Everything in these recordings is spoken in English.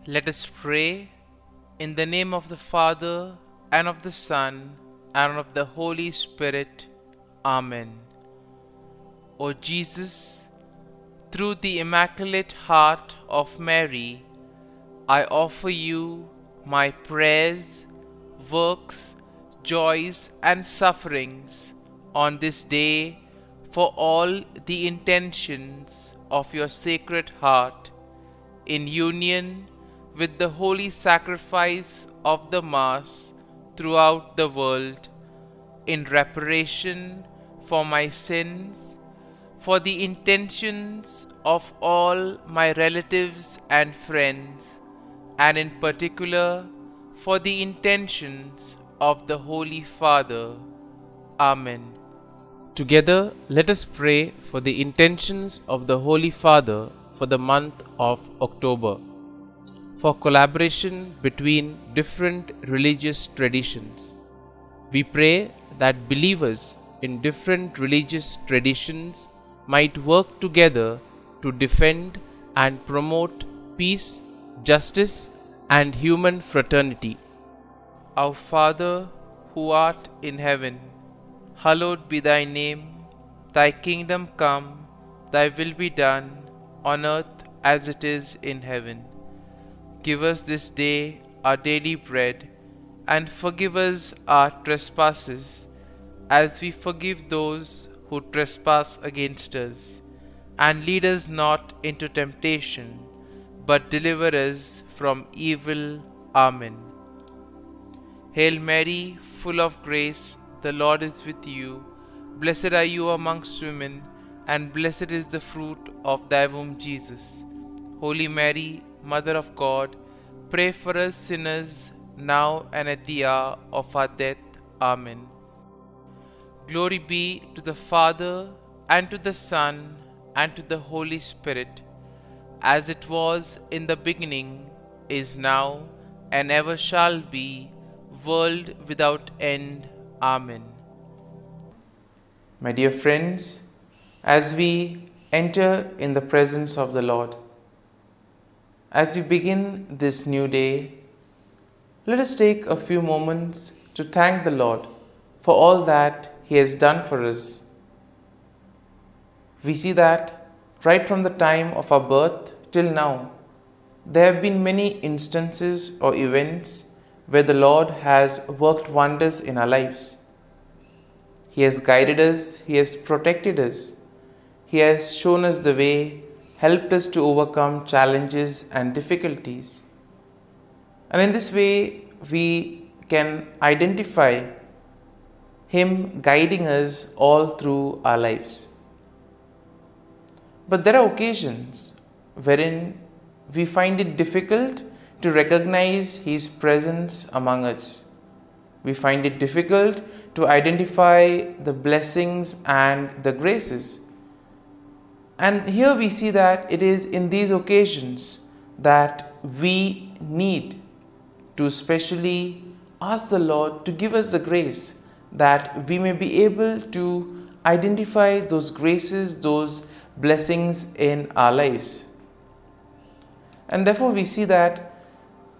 Let us pray in the name of the Father, and of the Son, and of the Holy Spirit. Amen. O Jesus, through the Immaculate Heart of Mary, I offer you my prayers, works, joys, and sufferings on this day for all the intentions of your Sacred Heart, in union with the holy sacrifice of the Mass throughout the world, in reparation for my sins, for the intentions of all my relatives and friends, and in particular for the intentions of the Holy Father. Amen. Together, let us pray for the intentions of the Holy Father for the month of October, for collaboration between different religious traditions. We pray that believers in different religious traditions might work together to defend and promote peace, justice, and human fraternity. Our Father, who art in heaven, hallowed be thy name. Thy kingdom come, thy will be done, on earth as it is in heaven. Give us this day our daily bread, and forgive us our trespasses, as we forgive those who trespass against us. And lead us not into temptation, but deliver us from evil. Amen. Hail Mary, full of grace, the Lord is with you. Blessed are you amongst women, and blessed is the fruit of thy womb, Jesus. Holy Mary, Mother of God, pray for us sinners, now and at the hour of our death. Amen. Glory be to the Father, and to the Son, and to the Holy Spirit, as it was in the beginning, is now, and ever shall be, world without end. Amen. My dear friends, as we enter in the presence of the Lord, as we begin this new day, let us take a few moments to thank the Lord for all that He has done for us. We see that right from the time of our birth till now, there have been many instances or events where the Lord has worked wonders in our lives. He has guided us, He has protected us, He has shown us the way, helped us to overcome challenges and difficulties. And in this way, we can identify Him guiding us all through our lives. But there are occasions wherein we find it difficult to recognize His presence among us. We find it difficult to identify the blessings and the graces. And here we see that it is in these occasions that we need to specially ask the Lord to give us the grace that we may be able to identify those graces, those blessings in our lives. And therefore we see that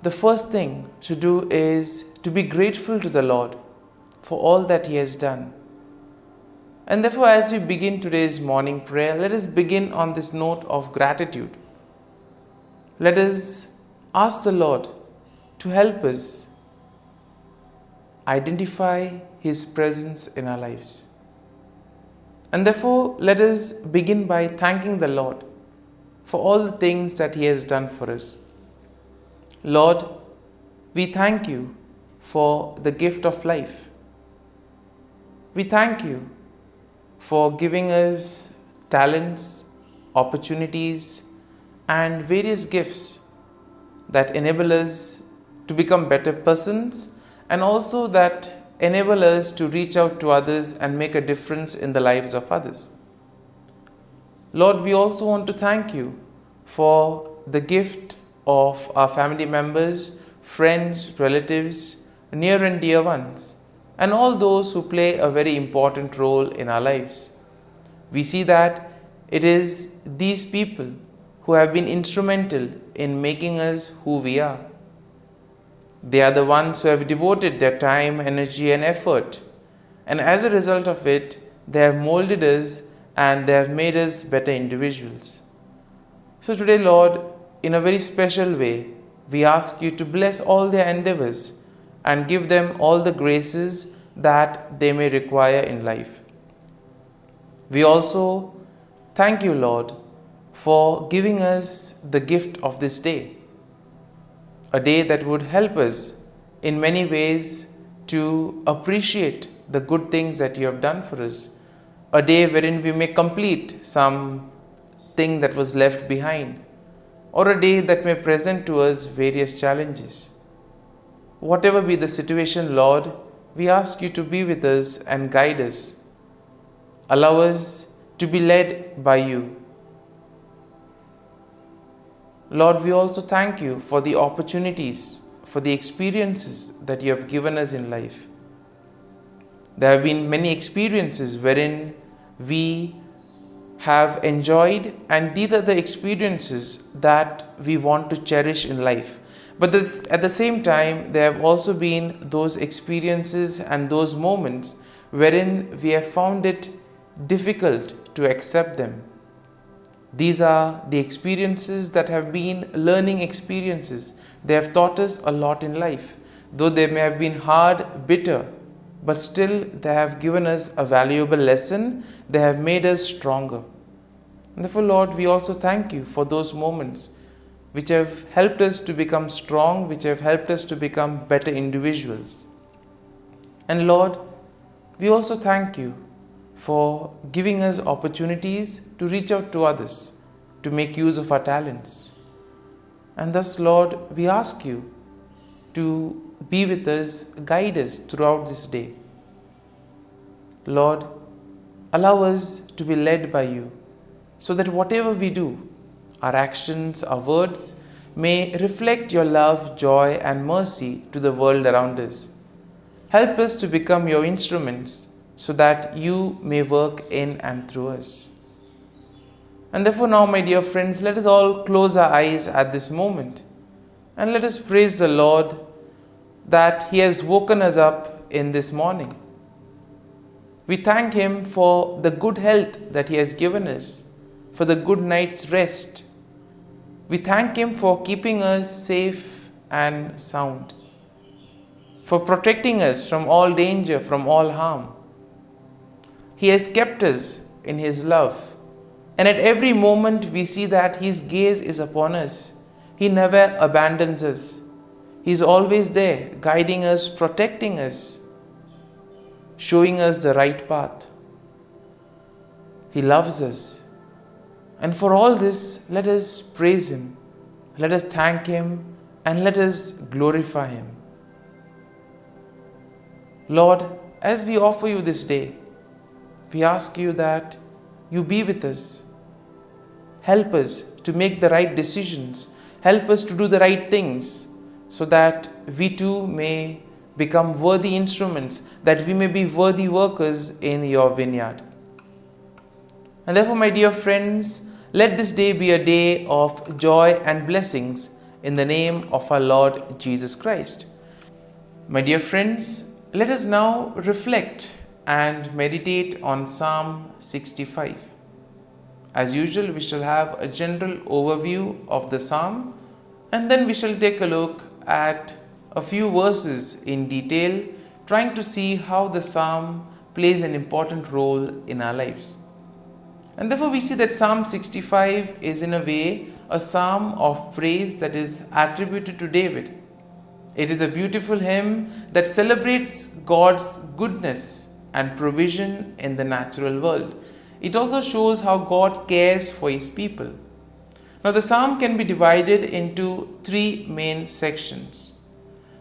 the first thing to do is to be grateful to the Lord for all that He has done. And therefore, as we begin today's morning prayer, let us begin on this note of gratitude. Let us ask the Lord to help us identify His presence in our lives. And therefore, let us begin by thanking the Lord for all the things that He has done for us. Lord, we thank You for the gift of life. We thank You for giving us talents, opportunities, and various gifts that enable us to become better persons, and also that enable us to reach out to others and make a difference in the lives of others. Lord, we also want to thank You for the gift of our family members, friends, relatives, near and dear ones, and all those who play a very important role in our lives. We see that it is these people who have been instrumental in making us who we are. They are the ones who have devoted their time, energy, and effort. And as a result of it, they have molded us and they have made us better individuals. So today, Lord, in a very special way, we ask you to bless all their endeavors and give them all the graces that they may require in life. We also thank you, Lord, for giving us the gift of this day, a day that would help us in many ways to appreciate the good things that you have done for us, a day wherein we may complete some thing that was left behind, or a day that may present to us various challenges. Whatever be the situation, Lord, we ask you to be with us and guide us. Allow us to be led by you. Lord, we also thank you for the opportunities, for the experiences that you have given us in life. There have been many experiences wherein we have enjoyed, and these are the experiences that we want to cherish in life. But at the same time, there have also been those experiences and those moments wherein we have found it difficult to accept them. These are the experiences that have been learning experiences. They have taught us a lot in life. Though they may have been hard, bitter, but still they have given us a valuable lesson. They have made us stronger. And therefore, Lord, we also thank you for those moments which have helped us to become strong, which have helped us to become better individuals. And Lord, we also thank you for giving us opportunities to reach out to others, to make use of our talents. And thus, Lord, we ask you to be with us, guide us throughout this day. Lord, allow us to be led by you, so that whatever we do, our actions, our words, may reflect your love, joy, and mercy to the world around us. Help us to become your instruments, so that you may work in and through us. And therefore now, my dear friends, let us all close our eyes at this moment and let us praise the Lord that He has woken us up in this morning. We thank Him for the good health that He has given us, for the good night's rest. We thank Him for keeping us safe and sound, for protecting us from all danger, from all harm. He has kept us in His love, and at every moment we see that His gaze is upon us. He never abandons us. He is always there, guiding us, protecting us, showing us the right path. He loves us. And for all this, let us praise Him, let us thank Him, and let us glorify Him. Lord, as we offer you this day, we ask you that you be with us. Help us to make the right decisions. Help us to do the right things, so that we too may become worthy instruments, that we may be worthy workers in your vineyard. And therefore, my dear friends, let this day be a day of joy and blessings in the name of our Lord Jesus Christ. My dear friends, let us now reflect and meditate on Psalm 65. As usual, we shall have a general overview of the psalm, and then we shall take a look at a few verses in detail, trying to see how the psalm plays an important role in our lives. And therefore we see that Psalm 65 is in a way a psalm of praise that is attributed to David. It is a beautiful hymn that celebrates God's goodness and provision in the natural world. It also shows how God cares for His people. Now the psalm can be divided into three main sections.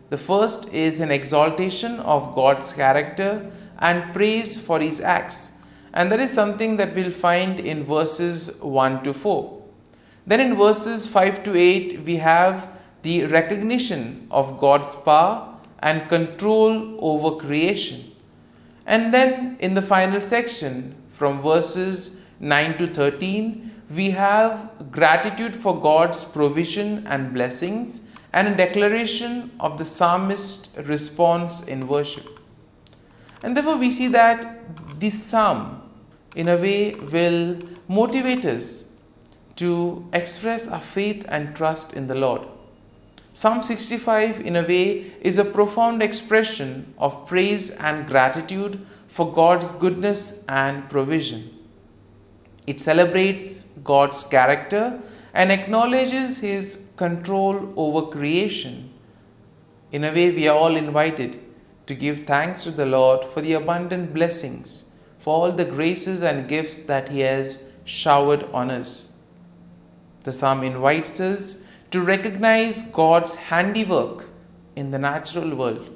The first is an exaltation of God's character and praise for His acts, and that is something that we'll find in verses 1 to 4. Then in verses 5 to 8 we have the recognition of God's power and control over creation. And then in the final section, from verses 9 to 13, we have gratitude for God's provision and blessings and a declaration of the psalmist's response in worship. And therefore we see that this psalm in a way will motivate us to express our faith and trust in the Lord. Psalm 65 in a way is a profound expression of praise and gratitude for God's goodness and provision. It celebrates God's character and acknowledges His control over creation. In a way, we are all invited to give thanks to the Lord for the abundant blessings, for all the graces and gifts that He has showered on us. The psalm invites us to recognize God's handiwork in the natural world.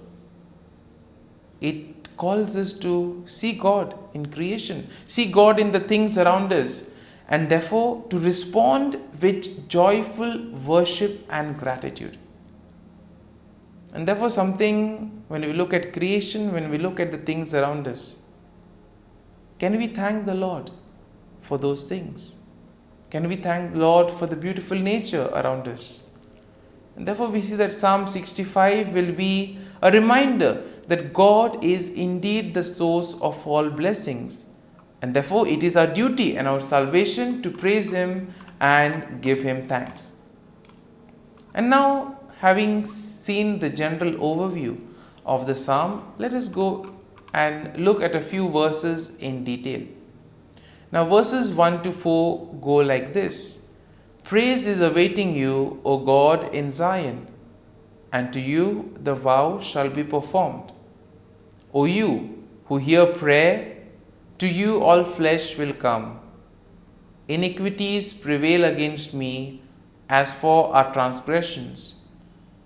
It calls us to see God in creation, see God in the things around us, and therefore to respond with joyful worship and gratitude. And therefore something, when we look at creation, when we look at the things around us, can we thank the Lord for those things? Can we thank the Lord for the beautiful nature around us? And therefore we see that Psalm 65 will be a reminder that God is indeed the source of all blessings. And therefore it is our duty and our salvation to praise Him and give Him thanks. And now, having seen the general overview of the psalm, let us go and look at a few verses in detail. Now verses 1 to 4 go like this. Praise is awaiting you, O God, in Zion, and to you the vow shall be performed. O you who hear prayer, to you all flesh will come. Iniquities prevail against me, as for our transgressions.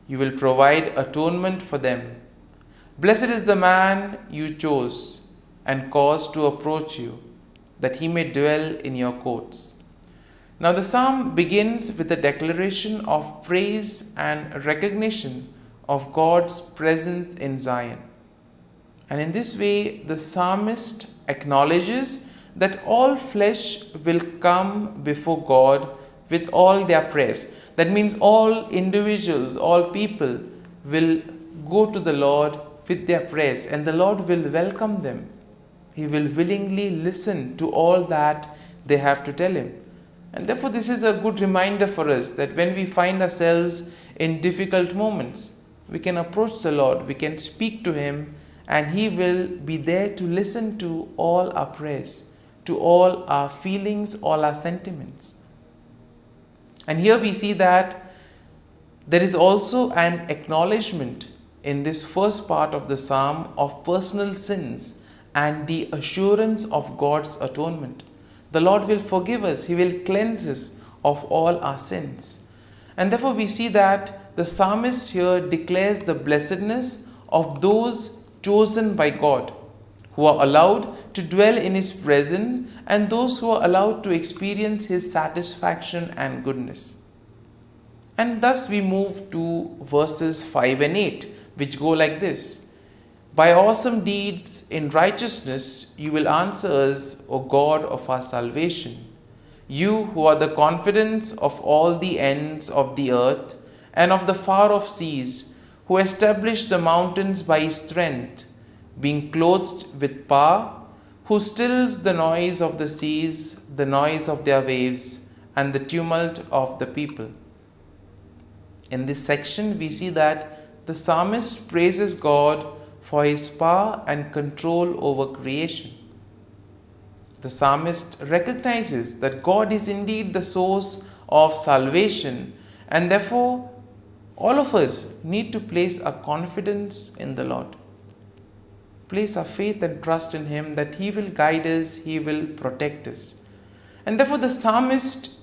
You will provide atonement for them. Blessed is the man you chose and caused to approach you, that he may dwell in your courts. Now the psalm begins with a declaration of praise and recognition of God's presence in Zion. And in this way, the psalmist acknowledges that all flesh will come before God with all their prayers. That means all individuals, all people will go to the Lord with their prayers, and the Lord will welcome them. He will willingly listen to all that they have to tell Him. And therefore this is a good reminder for us that when we find ourselves in difficult moments, we can approach the Lord, we can speak to Him, and He will be there to listen to all our prayers, to all our feelings, all our sentiments. And here we see that there is also an acknowledgement in this first part of the psalm of personal sins and the assurance of God's atonement. The Lord will forgive us. He will cleanse us of all our sins. And therefore we see that the psalmist here declares the blessedness of those chosen by God, who are allowed to dwell in His presence, and those who are allowed to experience His satisfaction and goodness. And thus we move to verses 5 and 8, which go like this. By awesome deeds in righteousness you will answer us, O God of our salvation. You who are the confidence of all the ends of the earth and of the far off seas, who established the mountains by His strength, being clothed with power, who stills the noise of the seas, the noise of their waves, and the tumult of the people. In this section, we see that the psalmist praises God for His power and control over creation. The psalmist recognizes that God is indeed the source of salvation, and therefore all of us need to place our confidence in the Lord. Place our faith and trust in Him that He will guide us, He will protect us. And therefore the psalmist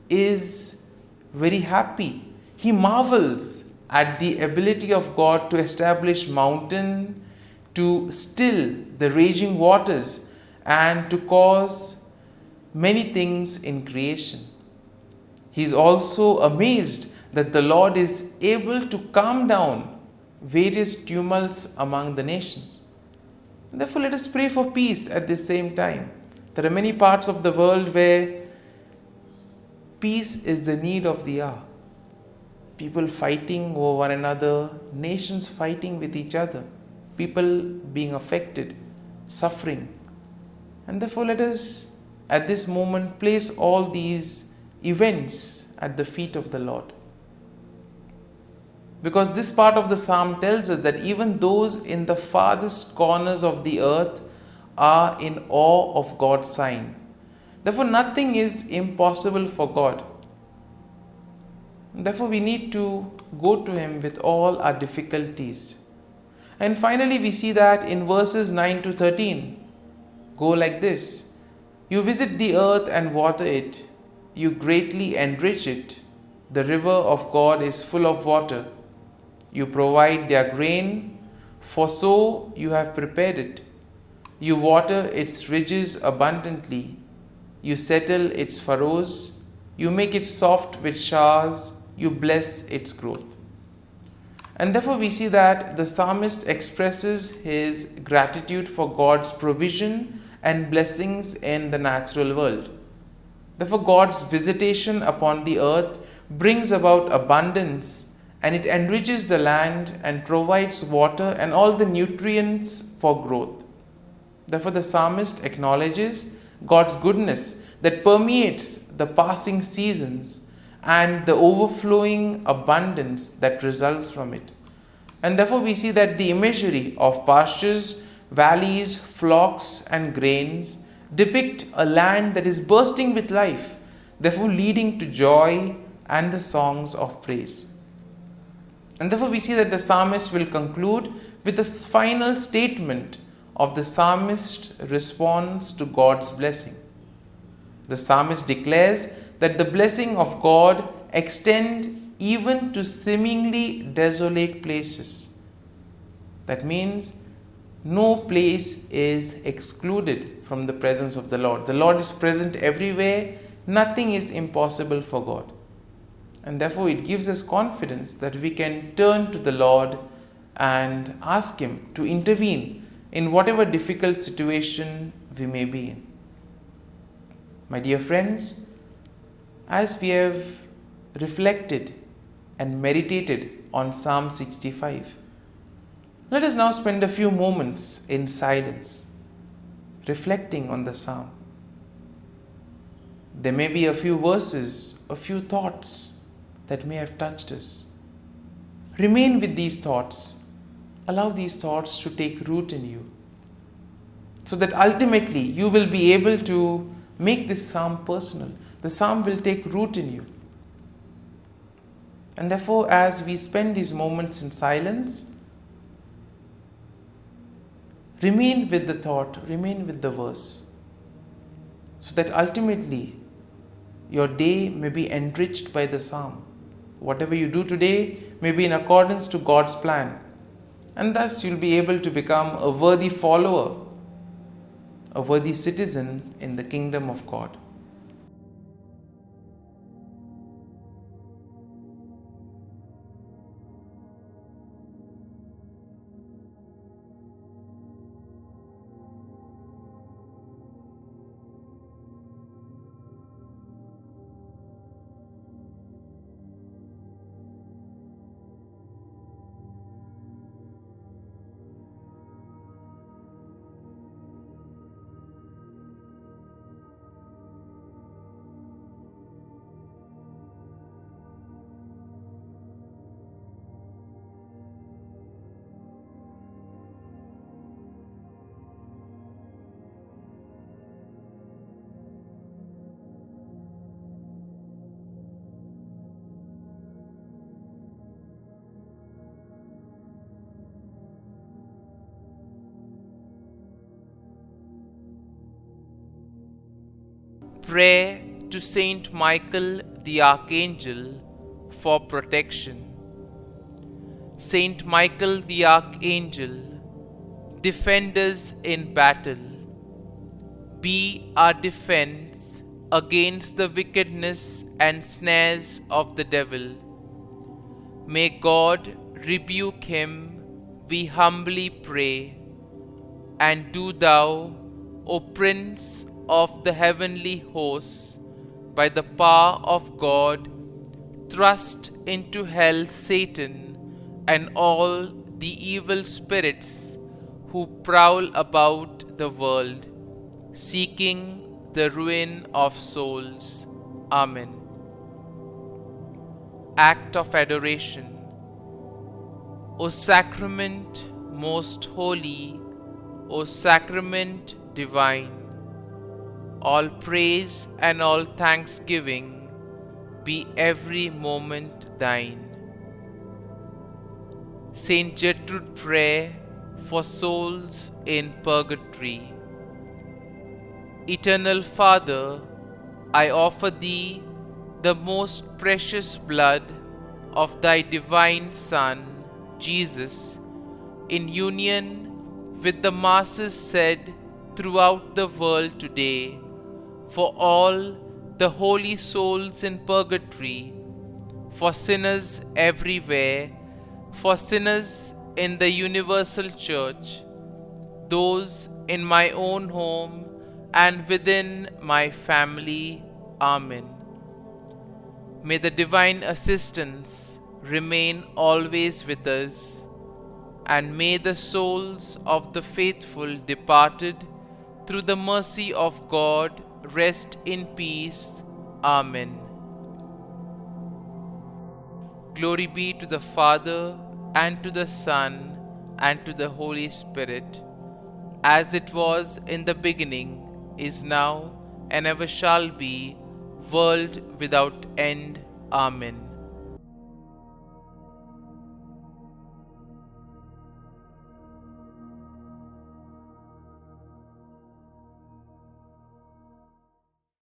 is very happy. He marvels at the ability of God to establish mountain, to still the raging waters, and to cause many things in creation. He is also amazed that the Lord is able to calm down various tumults among the nations. Therefore, let us pray for peace at the same time. There are many parts of the world where peace is the need of the hour. People fighting over one another, nations fighting with each other, people being affected, suffering. And therefore, let us at this moment place all these events at the feet of the Lord. Because this part of the psalm tells us that even those in the farthest corners of the earth are in awe of God's sign. Therefore, nothing is impossible for God. Therefore, we need to go to Him with all our difficulties. And finally, we see that in verses 9 to 13, go like this: You visit the earth and water it, you greatly enrich it. The river of God is full of water. You provide their grain, for so you have prepared it. You water its ridges abundantly. You settle its furrows. You make it soft with showers. You bless its growth. And therefore we see that the psalmist expresses his gratitude for God's provision and blessings in the natural world. Therefore God's visitation upon the earth brings about abundance, and it enriches the land and provides water and all the nutrients for growth. Therefore the psalmist acknowledges God's goodness that permeates the passing seasons and the overflowing abundance that results from it. And therefore we see that the imagery of pastures, valleys, flocks and grains depict a land that is bursting with life, therefore leading to joy and the songs of praise. And therefore we see that the psalmist will conclude with the final statement of the psalmist's response to God's blessing. The psalmist declares that the blessing of God extend even to seemingly desolate places. That means no place is excluded from the presence of the Lord. The Lord is present everywhere. Nothing is impossible for God. And therefore it gives us confidence that we can turn to the Lord and ask Him to intervene in whatever difficult situation we may be in. My dear friends, as we have reflected and meditated on Psalm 65, let us now spend a few moments in silence, reflecting on the psalm. There may be a few verses, a few thoughts that may have touched us. Remain with these thoughts. Allow these thoughts to take root in you, so that ultimately you will be able to make this psalm personal. The psalm will take root in you. And therefore, as we spend these moments in silence, remain with the thought, remain with the verse, so that ultimately your day may be enriched by the psalm. Whatever you do today may be in accordance to God's plan, and thus you'll be able to become a worthy follower, a worthy citizen in the kingdom of God. Prayer to Saint Michael the Archangel for protection. Saint Michael the Archangel, defend us in battle. Be our defense against the wickedness and snares of the devil. May God rebuke him, we humbly pray. And do thou, O Prince of the heavenly hosts, by the power of God, thrust into hell Satan and all the evil spirits who prowl about the world, seeking the ruin of souls. Amen. Act of Adoration. O Sacrament most holy, O Sacrament divine, all praise and all thanksgiving be every moment thine. Saint Gertrude Prayer for souls in purgatory. Eternal Father, I offer Thee the most precious blood of Thy divine Son, Jesus, in union with the masses said throughout the world today, for all the holy souls in purgatory, for sinners everywhere, for sinners in the universal church, those in my own home and within my family. Amen. May the divine assistance remain always with us, and may the souls of the faithful departed through the mercy of God rest in peace. Amen. Glory be to the Father, and to the Son, and to the Holy Spirit, as it was in the beginning, is now, and ever shall be, world without end. Amen.